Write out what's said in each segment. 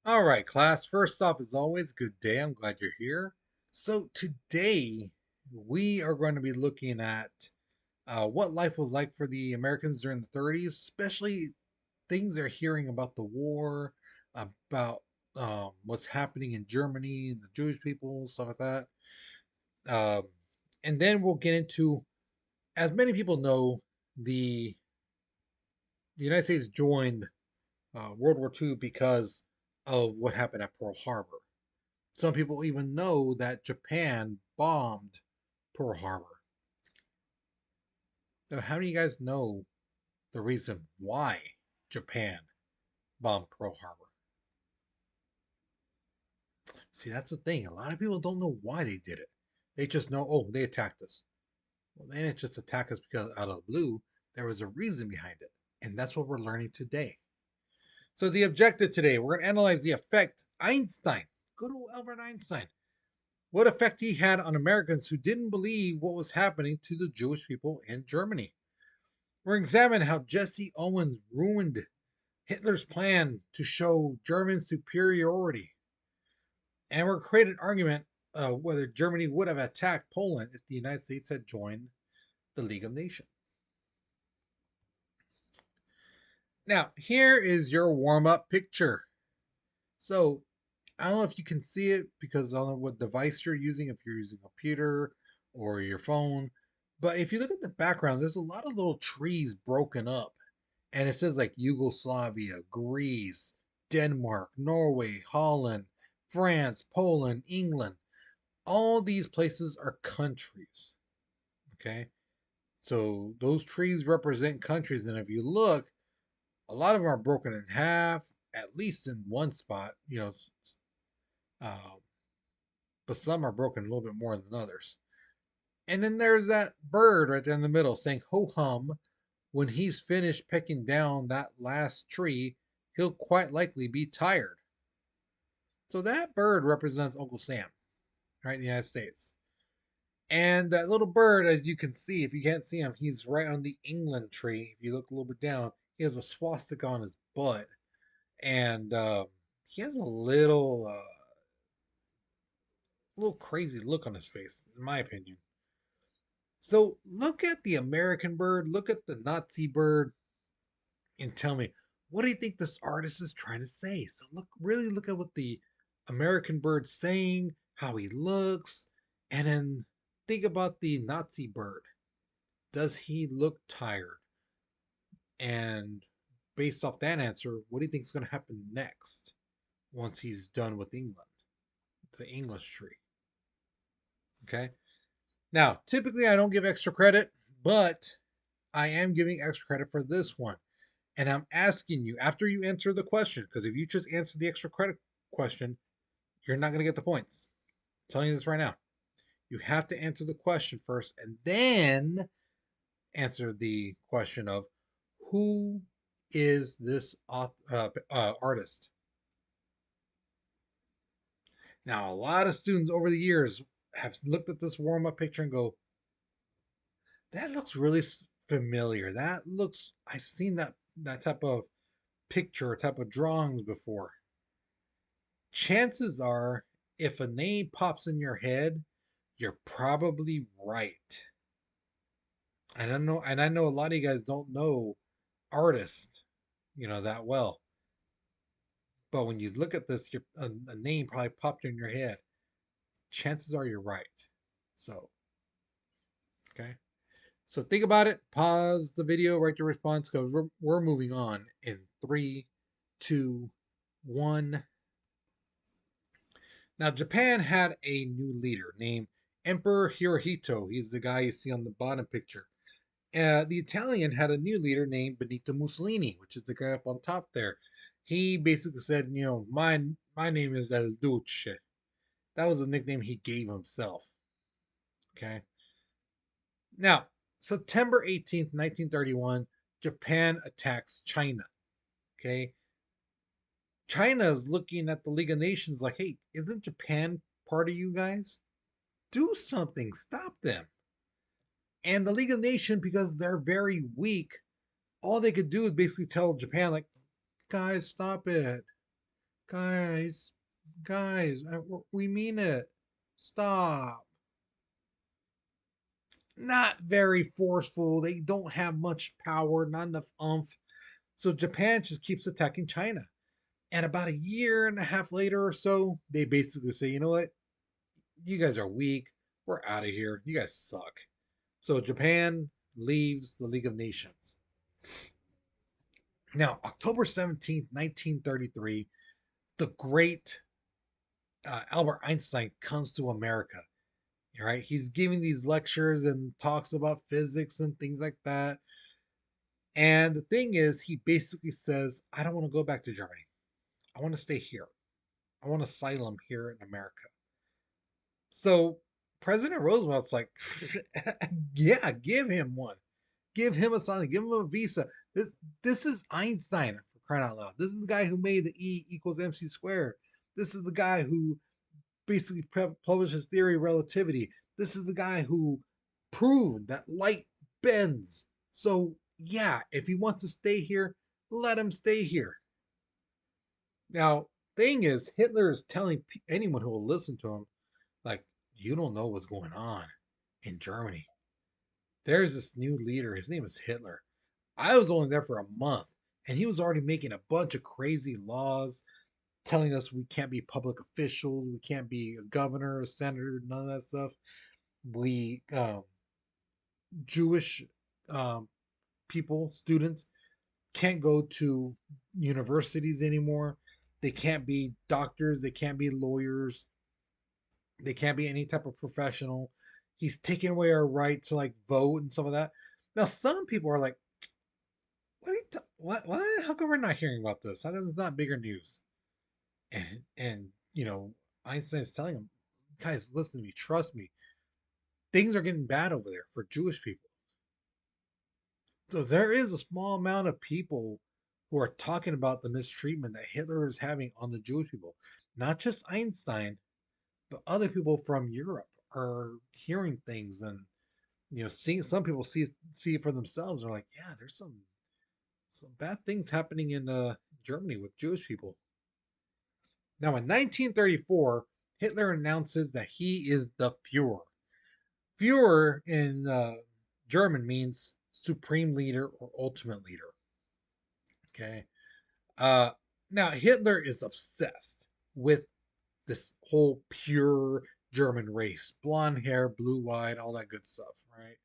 All right, class. First off, as always, good day. I'm glad you're here. So, today we are going to be looking at what life was like for the Americans during the 30s, especially things they're hearing about the war, about what's happening in Germany and the Jewish people, stuff like that. Um, and then we'll get into, as many people know, the, the United States joined World War II because of what happened at Pearl Harbor. Some people even know that Japan bombed Pearl Harbor. Now, how do you guys know the reason why Japan bombed Pearl Harbor? See, that's the thing. A lot of people don't know why they did it. They just know, oh, they attacked us. Well, they didn't just attack us because out of the blue. There was a reason behind it. And that's what we're learning today. So, the objective today, we're going to analyze the effect Einstein, good old Albert Einstein, what effect he had on Americans who didn't believe what was happening to the Jewish people in Germany. We're examining how Jesse Owens ruined Hitler's plan to show German superiority. And we're creating an argument whether Germany would have attacked Poland if the United States had joined the League of Nations. Now, here is your warm up picture. So, I don't know if you can see it because I don't know what device you're using, if you're using a computer or your phone. But if you look at the background, there's a lot of little trees broken up. And it says like Yugoslavia, Greece, Denmark, Norway, Holland, France, Poland, England. All these places are countries. Okay. So those trees represent countries. And if you look, a lot of them are broken in half, at least in one spot, uh, but some are broken a little bit more than others. And then there's that bird right there in the middle saying ho hum. When he's finished pecking down that last tree, he'll quite likely be tired. So that bird represents Uncle Sam, right, in the United States. And that little bird, as you can see, if you can't see him, he's right on the England tree. If you look a little bit down, he has a swastika on his butt. And he has a little crazy look on his face, in my opinion. So look at the American bird, look at the Nazi bird, and tell me, what do you think this artist is trying to say? So really look at what the American bird's saying, how he looks, and then think about the Nazi bird. Does he look tired? And based off that answer, what do you think is going to happen next once he's done with England, the English tree? Okay. Now, typically I don't give extra credit, but I am giving extra credit for this one. And I'm asking you after you answer the question, because if you just answer the extra credit question, you're not going to get the points. I'm telling you this right now. You have to answer the question first and then answer the question of who is this artist? Now, a lot of students over the years have looked at this warm up picture and go, that looks really familiar. That looks, I've seen that type of picture, type of drawings before. Chances are, if a name pops in your head, you're probably right. And I know a lot of you guys don't know artists, that well. But when you look at this, a name probably popped in your head. Chances are you're right. So, okay. So think about it. Pause the video, write your response because we're moving on in three, two, one. Now, Japan had a new leader named Emperor Hirohito. He's the guy you see on the bottom picture. The Italian had a new leader named Benito Mussolini, which is the guy up on top there. He basically said, my name is El Duce. That was the nickname he gave himself. Okay. Now, September 18th, 1931, Japan attacks China. Okay. China is looking at the League of Nations like, hey, isn't Japan part of you guys? Do something, stop them. And the League of Nations, because they're very weak, all they could do is basically tell Japan, like, guys, stop it. Guys, guys, we mean it. Stop. Not very forceful. They don't have much power, not enough oomph. So Japan just keeps attacking China. And about a year and a half later or so, they basically say, you know what? You guys are weak. We're out of here. You guys suck. So Japan leaves the League of Nations. Now, October 17th, 1933, the great Albert Einstein comes to America. Right? He's giving these lectures and talks about physics and things like that. And the thing is, he basically says, I don't want to go back to Germany. I want to stay here. I want asylum here in America. So President Roosevelt's like, yeah, give him one. Give him asylum. Give him a visa. This is Einstein, for crying out loud. This is the guy who made the E equals MC squared. This is the guy who basically published his theory of relativity. This is the guy who proved that light bends. So yeah, if he wants to stay here, let him stay here. Now, thing is, Hitler is telling anyone who will listen to him, like, you don't know what's going on in Germany. There's this new leader. His name is Hitler. I was only there for a month, and he was already making a bunch of crazy laws, telling us we can't be public officials, we can't be a governor, a senator, none of that stuff. We Jewish um, people, students, can't go to universities anymore. They can't be doctors. They can't be lawyers. They can't be any type of professional. He's taking away our right to like vote and some of that. Now, some people are like, "What? What? What? How come we're not hearing about this? How come it's not bigger news?" And Einstein's telling him, "Guys, listen to me. Trust me. Things are getting bad over there for Jewish people." So there is a small amount of people who are talking about the mistreatment that Hitler is having on the Jewish people. Not just Einstein, but other people from Europe are hearing things and seeing some people see it for themselves. They're like, yeah, there's some bad things happening in Germany with Jewish people. Now in 1934, Hitler announces that he is the Fuhrer. Führer in German means supreme leader or ultimate leader. Okay. Uh, Now Hitler is obsessed with this whole pure German race, blonde hair, blue eyed, all that good stuff, right?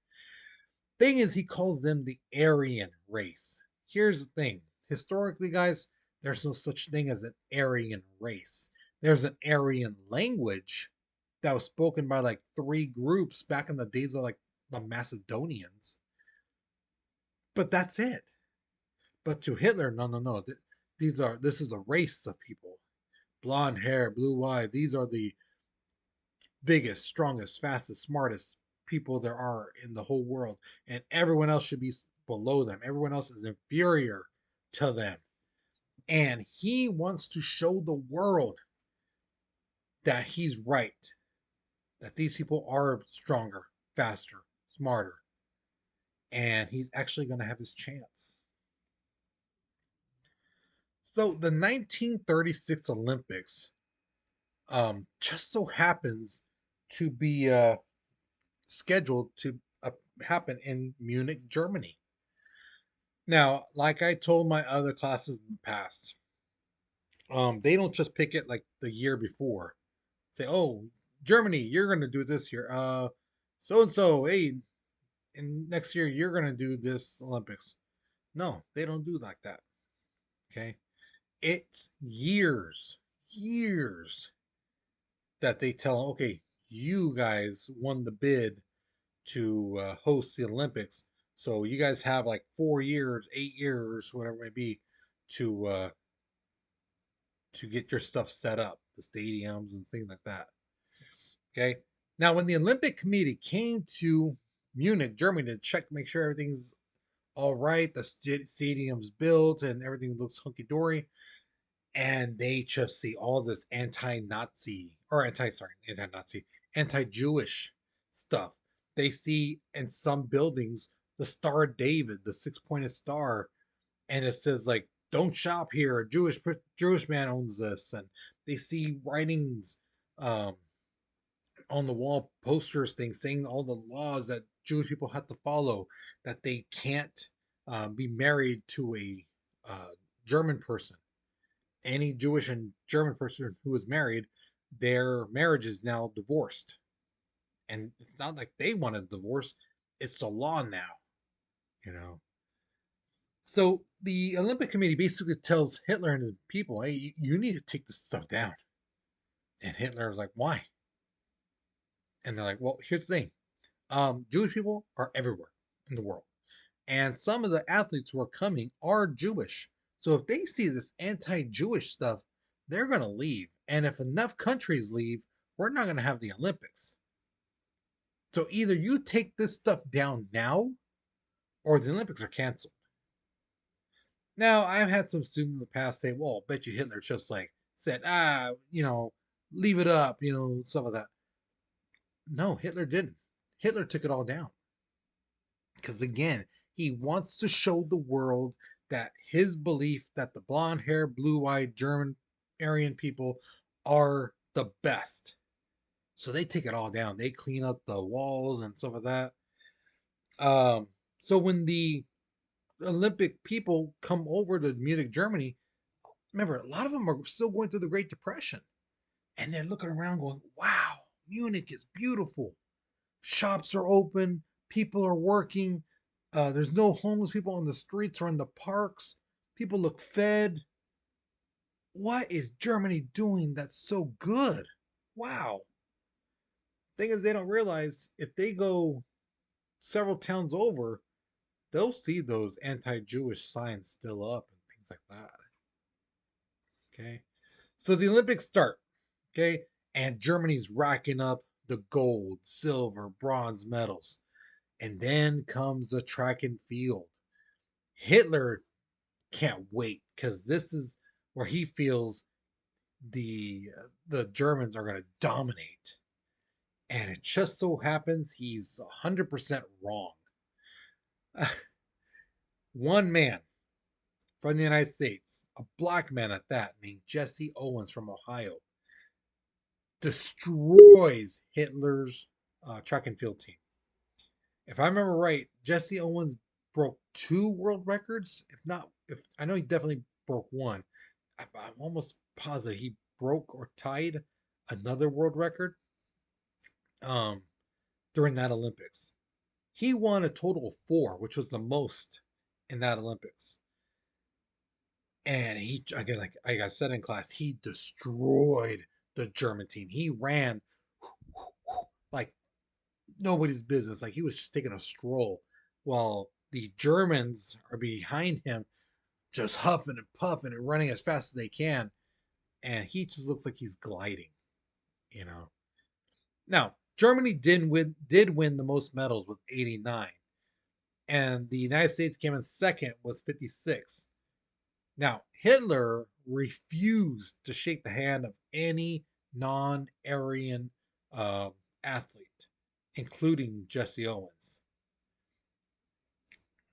Thing is, he calls them the Aryan race. Here's the thing historically, guys, there's no such thing as an Aryan race. There's an Aryan language that was spoken by like three groups back in the days of like the Macedonians, but that's it. But to Hitler, no, no, no. This is a race of people. Blonde hair, blue eye. These are the biggest, strongest, fastest, smartest people there are in the whole world, and everyone else should be below them. Everyone else is inferior to them, and he wants to show the world that he's right. That these people are stronger, faster, smarter, and he's actually going to have his chance. So the 1936 Olympics just so happens to be scheduled to happen in Munich, Germany. Now, like I told my other classes in the past, they don't just pick it like the year before. Say, oh, Germany, you're gonna do this year. So and so, hey, and next year you're gonna do this Olympics. No, they don't do like that. Okay, it's years that they tell. Okay, you guys won the bid to host the Olympics. So you guys have like 4 years, 8 years, whatever it may be, to uh, to get your stuff set up, the stadiums and things like that. Okay. Now, when the Olympic Committee came to Munich, Germany, to check, make sure everything's all right, the stadium's built and everything looks hunky dory, and they just see all this anti-Nazi or anti-Nazi, anti-Jewish stuff. They see in some buildings the Star of David, the six-pointed star, and it says like don't shop here. A Jewish man owns this, and they see writings um, on the wall, posters, things saying all the laws that Jewish people have to follow, that they can't be married to a uh, German person. Any Jewish and German person who is married, their marriage is now divorced. And it's not like they want a divorce, it's a law now, you know. So the Olympic Committee basically tells Hitler and his people, hey, you need to take this stuff down. And Hitler was like, why? And they're like, well, here's the thing. Jewish people are everywhere in the world. And some of the athletes who are coming are Jewish. So if they see this anti Jewish stuff, they're going to leave. And if enough countries leave, we're not going to have the Olympics. So either you take this stuff down now or the Olympics are canceled. Now, I've had some students in the past say, well, I bet you Hitler just like said, leave it up, some of that. No, Hitler didn't. Hitler took it all down. Because again, he wants to show the world that his belief that the blonde hair, blue eyed German Aryan people are the best. So they take it all down. They clean up the walls and some of that. So when the Olympic people come over to Munich, Germany, remember, a lot of them are still going through the Great Depression. And they're looking around going, wow, Munich is beautiful. Shops are open, people are working. There's no homeless people on the streets or in the parks. People look fed. What is Germany doing that's so good? Wow. Thing is, they don't realize if they go several towns over, they'll see those anti Jewish signs still up and things like that. Okay. So the Olympics start. Okay. And Germany's racking up the gold, silver, bronze medals. And then comes the track and field. Hitler can't wait because this is where he feels the Germans are going to dominate. And it just so happens he's 100% wrong. One man from the United States, a black man at that, named Jesse Owens from Ohio, destroys Hitler's track and field team. If I remember right, Jesse Owens broke two world records. If I know he definitely broke one. I'm almost positive he broke or tied another world record um, during that Olympics. He won a total of four, which was the most in that Olympics. And he, again, like I said in class, he destroyed the German team. He ran like nobody's business. Like he was just taking a stroll while the Germans are behind him, just huffing and puffing and running as fast as they can. And he just looks like he's gliding, you know. Now, Germany did win the most medals with 89, and the United States came in second with 56. Now, Hitler refused to shake the hand of any non-Aryan uh, athlete, including Jesse Owens.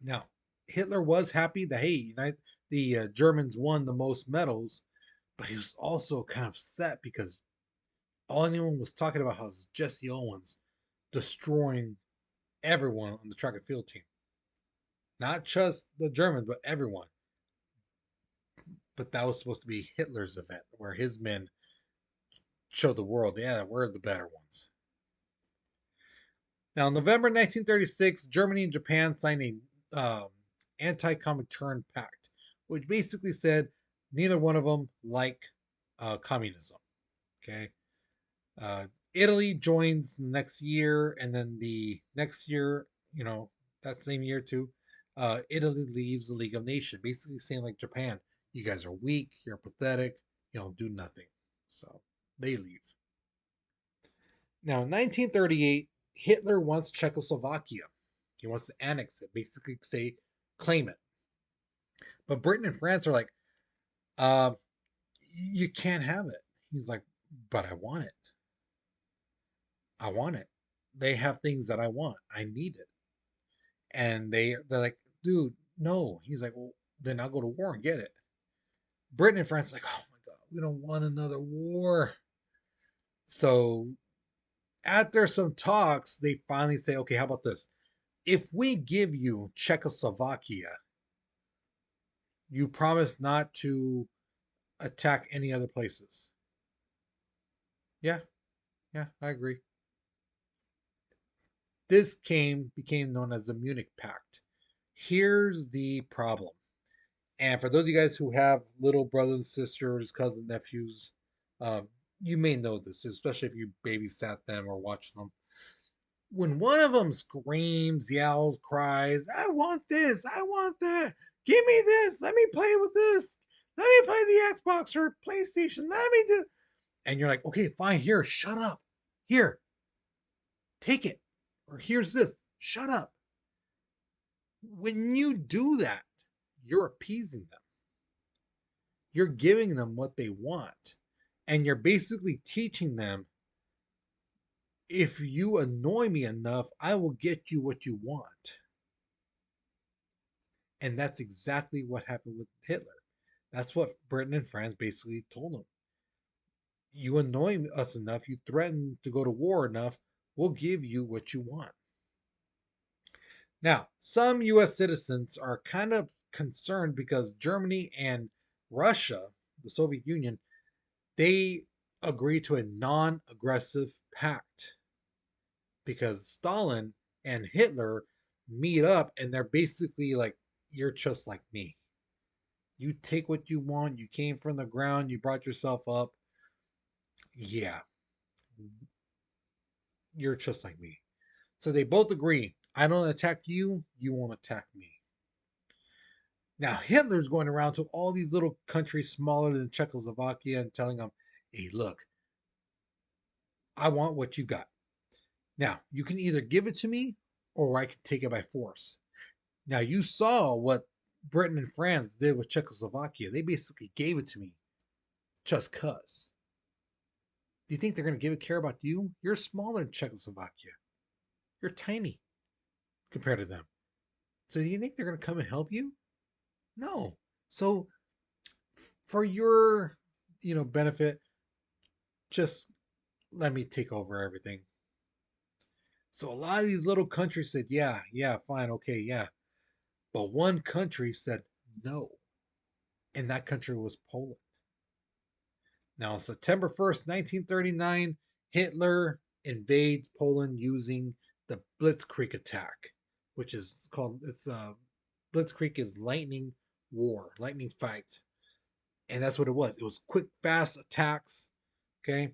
Now, Hitler was happy that hey, the Germans won the most medals, but he was also kind of upset because all anyone was talking about was Jesse Owens destroying everyone on the track and field team. Not just the Germans, but everyone. But that was supposed to be Hitler's event where his men showed the world, yeah, we're the better ones. Now, in November 1936, Germany and Japan signed a anti-Comintern pact, which basically said neither one of them like communism. Okay, Italy joins the next year, and then the next year, that same year too, Italy leaves the League of Nations, basically saying like Japan, you guys are weak, you're pathetic, you don't do nothing. So they leave. Now, in 1938, Hitler wants Czechoslovakia. He wants to annex it, basically say, claim it. But Britain and France are like, uh, you can't have it. He's like, but I want it. I want it. They have things that I want. I need it. And they're like, dude, no. He's like, well, then I'll go to war and get it. Britain and France like, oh my god, we don't want another war. So after some talks, they finally say, okay, how about this? If we give you Czechoslovakia, you promise not to attack any other places. Yeah, yeah, I agree. This became known as the Munich Pact. Here's the problem. And for those of you guys who have little brothers, sisters, cousins, nephews, um, you may know this, especially if you babysat them or watched them. When one of them screams, yells, cries, I want this, I want that, give me this, let me play with this, let me play the Xbox or PlayStation, let me do. And you're like, okay, fine, here, shut up. Here, take it. Or here's this, shut up. When you do that, you're appeasing them. You're giving them what they want. And you're basically teaching them, if you annoy me enough, I will get you what you want. And that's exactly what happened with Hitler. That's what Britain and France basically told him. You annoy us enough, you threaten to go to war enough, we'll give you what you want. Now, some US citizens are kind of concerned because Germany and Russia, the Soviet Union, they agree to a non aggressive pact because Stalin and Hitler meet up and they're basically like, you're just like me. You take what you want, you came from the ground, you brought yourself up. Yeah, you're just like me. So they both agree, I don't attack you, you won't attack me. Now Hitler's going around to all these little countries smaller than Czechoslovakia and telling them, hey, look, I want what you got. Now, you can either give it to me or I can take it by force. Now, you saw what Britain and France did with Czechoslovakia. They basically gave it to me just cuz. Do you think they're going to care about you? You're smaller than Czechoslovakia. You're tiny compared to them. So do you think they're going to come and help you? No. So for your, benefit, just let me take over everything. So a lot of these little countries said, yeah, yeah, fine, okay, yeah. But one country said no, and that country was Poland. Now, September 1st, 1939, Hitler invades Poland using the Blitzkrieg attack, which is called, Blitzkrieg is lightning war, lightning fight. And that's what it was. It was quick, fast attacks. Okay.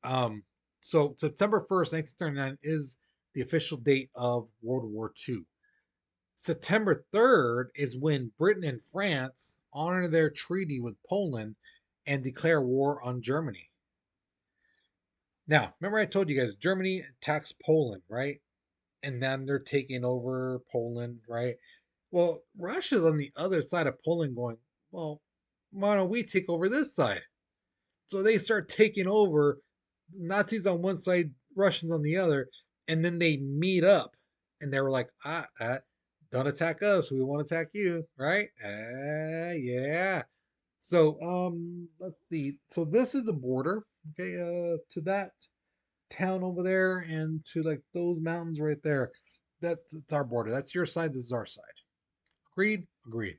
Um, so September 1st, 1939 is the official date of World War II. September 3rd is when Britain and France honor their treaty with Poland and declare war on Germany. Now, remember I told you guys Germany attacks Poland, right? And then they're taking over Poland, right? Well, Russia's on the other side of Poland going, well, why don't we take over this side? So they start taking over, Nazis on one side, Russians on the other, and then they meet up, and they were like, don't attack us, we won't attack you, right? Yeah. So let's see. So this is the border, okay, to that town over there, and to like those mountains right there. That's our border. That's your side. This is our side. Agreed. Agreed.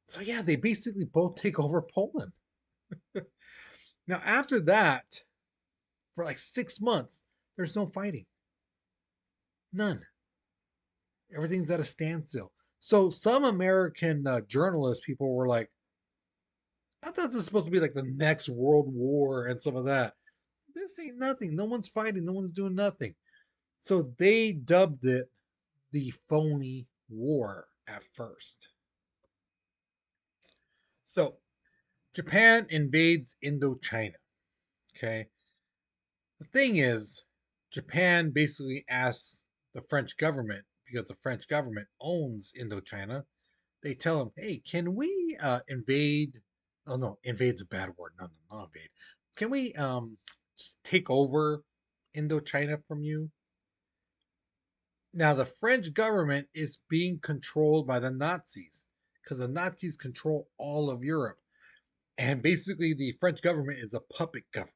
So yeah, they basically both take over Poland. Now after that, for like 6 months, there's no fighting. None. Everything's at a standstill. So some American journalist people were like, I thought this was supposed to be like the next World War and some of that. This ain't nothing. No one's fighting. No one's doing nothing. So they dubbed it the phony war at first. So Japan invades Indochina. Okay. The thing is, Japan basically asks the French government, because the French government owns Indochina, they tell them, hey, can we invade? Oh, no, invade's a bad word. No, no, not invade. Can we just take over Indochina from you? Now, the French government is being controlled by the Nazis because the Nazis control all of Europe. And basically, the French government is a puppet government.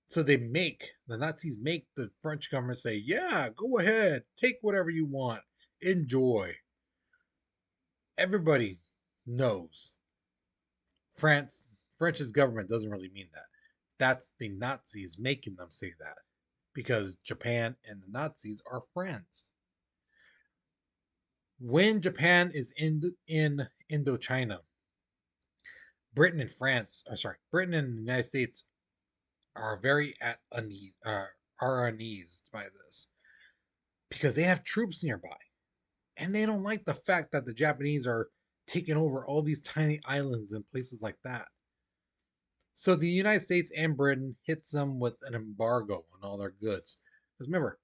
So the Nazis make the French government say, yeah, go ahead, take whatever you want, enjoy. Everybody knows French's government doesn't really mean that. That's the Nazis making them say that because Japan and the Nazis are friends. When Japan is in Indochina, Britain and France, or sorry, Britain and the United States are very at unease, are uneased by this because they have troops nearby, and they don't like the fact that the Japanese are taking over all these tiny islands and places like that. So the United States and Britain hits them with an embargo on all their goods. Because remember,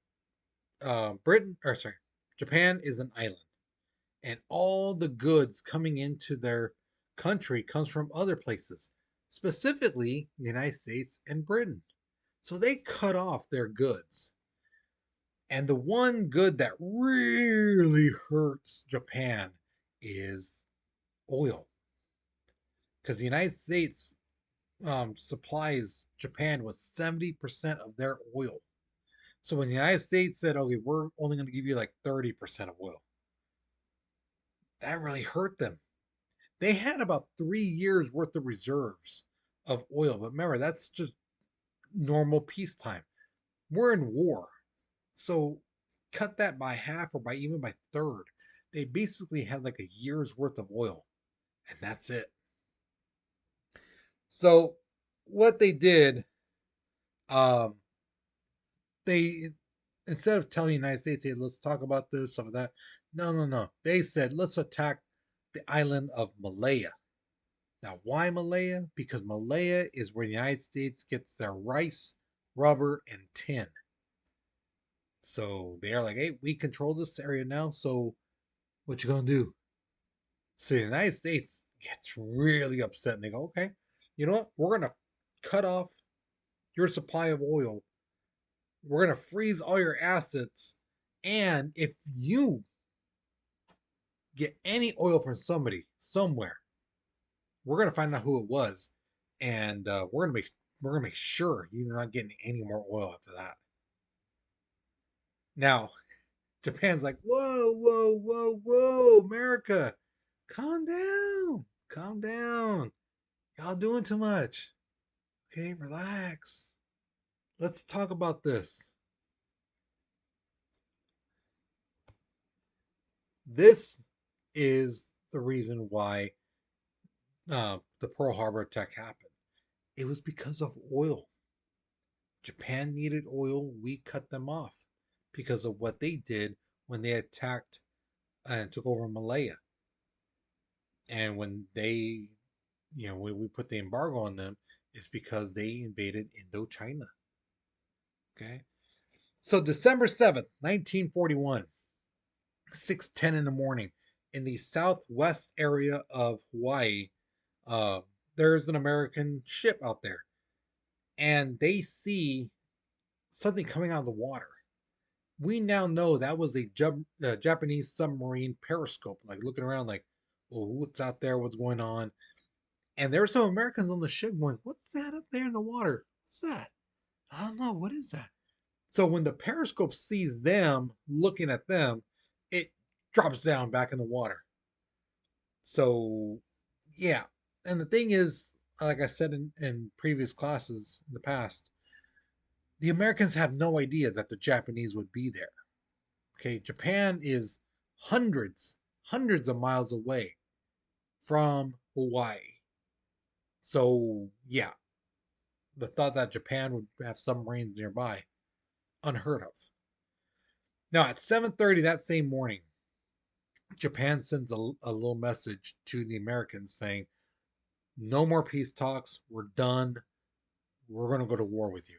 Japan is an island, and all the goods coming into their country comes from other places, specifically the United States and Britain. So they cut off their goods. And the one good that really hurts Japan is oil. Because the United States supplies Japan with 70% of their oil. So when the United States said, okay, we're only going to give you like 30% of oil, that really hurt them. They had about 3 years worth of reserves of oil. But remember, that's just normal peacetime. We're in war. So cut that by half or by even by third. They basically had like a year's worth of oil. And that's it. So what they did, um, they instead of telling the United States, hey, let's talk about this, some of that. No, no, no. They said, let's attack the island of Malaya. Now, why Malaya? Because Malaya is where the United States gets their rice, rubber, and tin. So they're like, hey, we control this area now. So what you gonna do? So the United States gets really upset and they go, okay, you know what? We're gonna cut off your supply of oil. We're gonna freeze all your assets. And if you get any oil from somebody somewhere, we're gonna find out who it was, and we're gonna make sure you're not getting any more oil after that. Now, Japan's like, whoa, whoa, whoa, whoa, America, calm down, y'all doing too much. Okay, relax. Let's talk about this. This is the reason why the Pearl Harbor attack happened. It was because of oil. Japan needed oil. We cut them off because of what they did when they attacked and took over Malaya. And when when we put the embargo on them, it's because they invaded Indochina. Okay. So December 7th, 1941, 6:10 in the morning, in the southwest area of Hawaii, uh, there's an American ship out there, and they see something coming out of the water. We now know that was a Japanese submarine periscope, like looking around, like, oh, what's out there? What's going on? And there were some Americans on the ship going, what's that up there in the water? What's that? I don't know. What is that? So when the periscope sees them looking at them, it drops down back in the water. So, yeah. And the thing is, like I said in previous classes in the past, the Americans have no idea that the Japanese would be there. Okay, Japan is hundreds of miles away from Hawaii. So, yeah, the thought that Japan would have submarines nearby, unheard of. Now, at 7:30 that same morning, Japan sends a little message to the Americans saying, no more peace talks. We're done. We're going to go to war with you.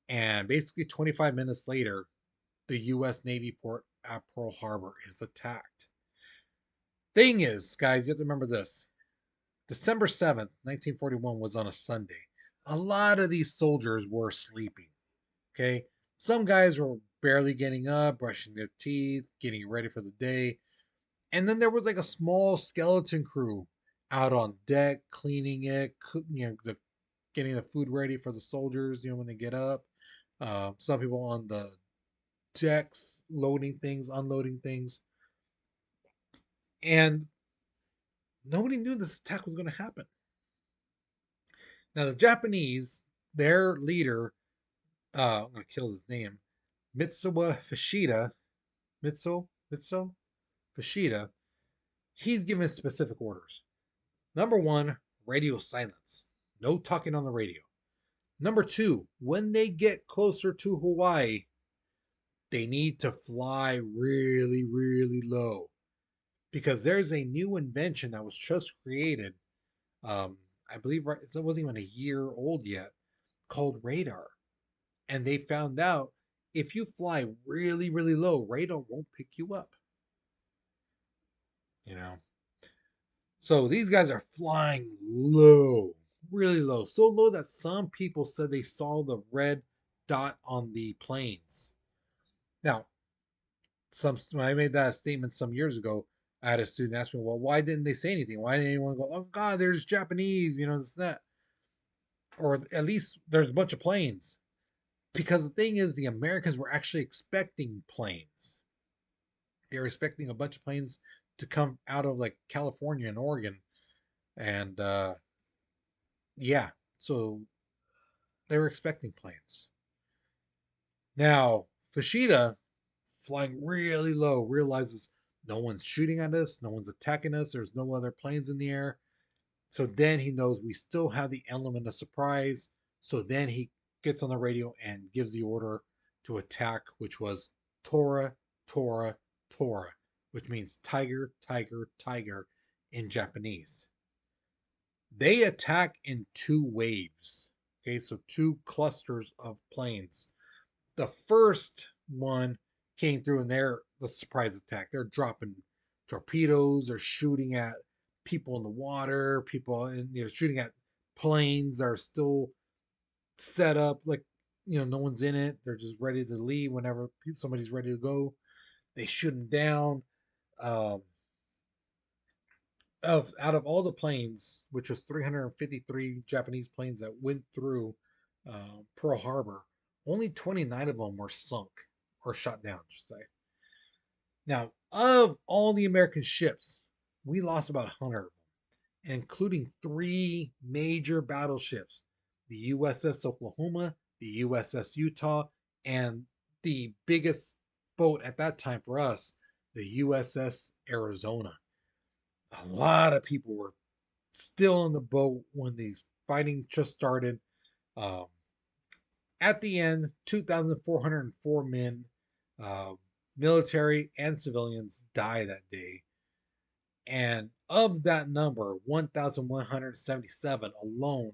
And basically, 25 minutes later, the U.S. Navy port at Pearl Harbor is attacked. Thing is, guys, you have to remember this. December 7th, 1941 was on a Sunday. A lot of these soldiers were sleeping. Okay. Some guys were barely getting up, brushing their teeth, getting ready for the day. And then there was like a small skeleton crew out on deck cleaning it, getting the food ready for the soldiers, when they get up. Some people on the decks loading things, unloading things. And nobody knew this attack was going to happen. Now, the Japanese, their leader, I'm going to kill his name, Mitsuwa Fushida, Mitsuo Fushida, he's given specific orders. Number one, radio silence. No talking on the radio. Number two, when they get closer to Hawaii, they need to fly really, really low because there's a new invention that was just created. I believe it wasn't even a year old yet, called radar. And they found out if you fly really, really low, radar won't pick you up. You know, so these guys are flying low, really low, so low that some people said they saw the red dot on the planes. Now, when I made that statement some years ago, I had a student ask me, "Well, why didn't they say anything? Why didn't anyone go, oh God, there's Japanese, this that, or at least there's a bunch of planes?" Because the thing is, the Americans were actually expecting planes. They were expecting a bunch of planes to come out of like California and Oregon, and yeah, so they were expecting planes. Now, Fushida, flying really low, realizes no one's shooting at us, no one's attacking us, there's no other planes in the air. So then he knows we still have the element of surprise. So then he gets on the radio and gives the order to attack, which was Tora, Tora, Tora, which means tiger, tiger, tiger in Japanese. They attack in two waves. Okay, so two clusters of planes. The first one came through and they're the surprise attack. They're dropping torpedoes, they're shooting at people in the water, people and they're shooting at planes that are still set up like no one's in it. They're just ready to leave whenever somebody's ready to go. They shoot them down. Um, of Out of all the planes, which was 353 Japanese planes that went through Pearl Harbor, only 29 of them were sunk or shot down, I should say. Now, of all the American ships, we lost about 100 of them, including three major battleships: the USS Oklahoma, the USS Utah, and the biggest boat at that time for us, the USS Arizona. A lot of people were still in the boat when these fighting just started. Um, at the end, 2,404 men, uh, military and civilians, die that day. And of that number, 1,177 alone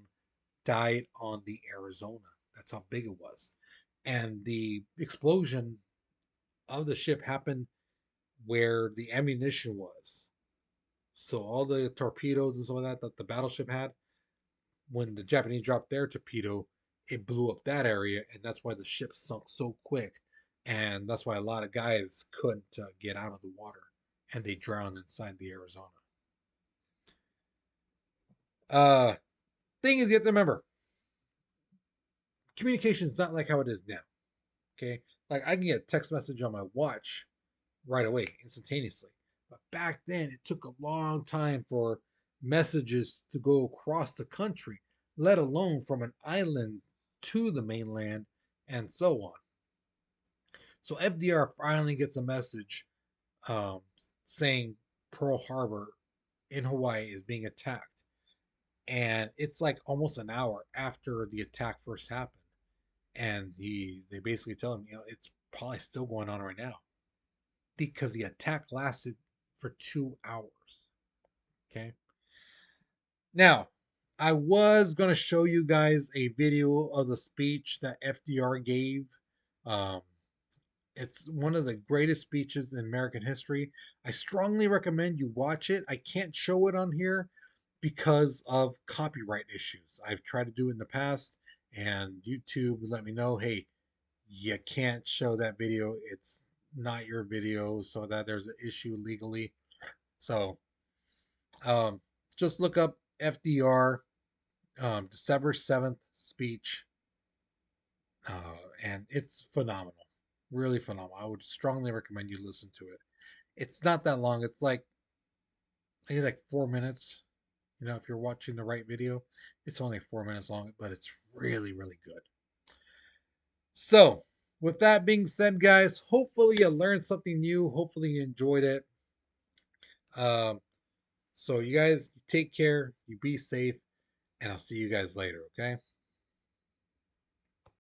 died on the Arizona. That's how big it was. And the explosion of the ship happened where the ammunition was. So all the torpedoes and some of that the battleship had, when the Japanese dropped their torpedo, it blew up that area, and that's why the ship sunk so quick, and that's why a lot of guys couldn't get out of the water, and they drowned inside the Arizona. Uh, Thing is, you have to remember, communication is not like how it is now. Okay, like I can get a text message on my watch right away, instantaneously, but back then it took a long time for messages to go across the country, let alone from an island to the mainland, and so on. So FDR finally gets a message um, saying Pearl Harbor in Hawaii is being attacked. And it's like almost an hour after the attack first happened. And they basically tell him, it's probably still going on right now because the attack lasted for 2 hours. Okay. Now, I was going to show you guys a video of the speech that FDR gave. Um, It's one of the greatest speeches in American history. I strongly recommend you watch it. I can't show it on here because of copyright issues. I've tried to do it in the past, and YouTube let me know, hey, you can't show that video. It's not your video, so that there's an issue legally. So um, just look up FDR December 7th speech, and it's phenomenal, really phenomenal. I would strongly recommend you listen to it. It's not that long. It's like I think like 4 minutes. You know, if you're watching the right video, it's only 4 minutes long, but it's really, really good. So, with that being said, guys, hopefully you learned something new. Hopefully you enjoyed it. Um, so, you guys take care, you be safe, and I'll see you guys later, okay?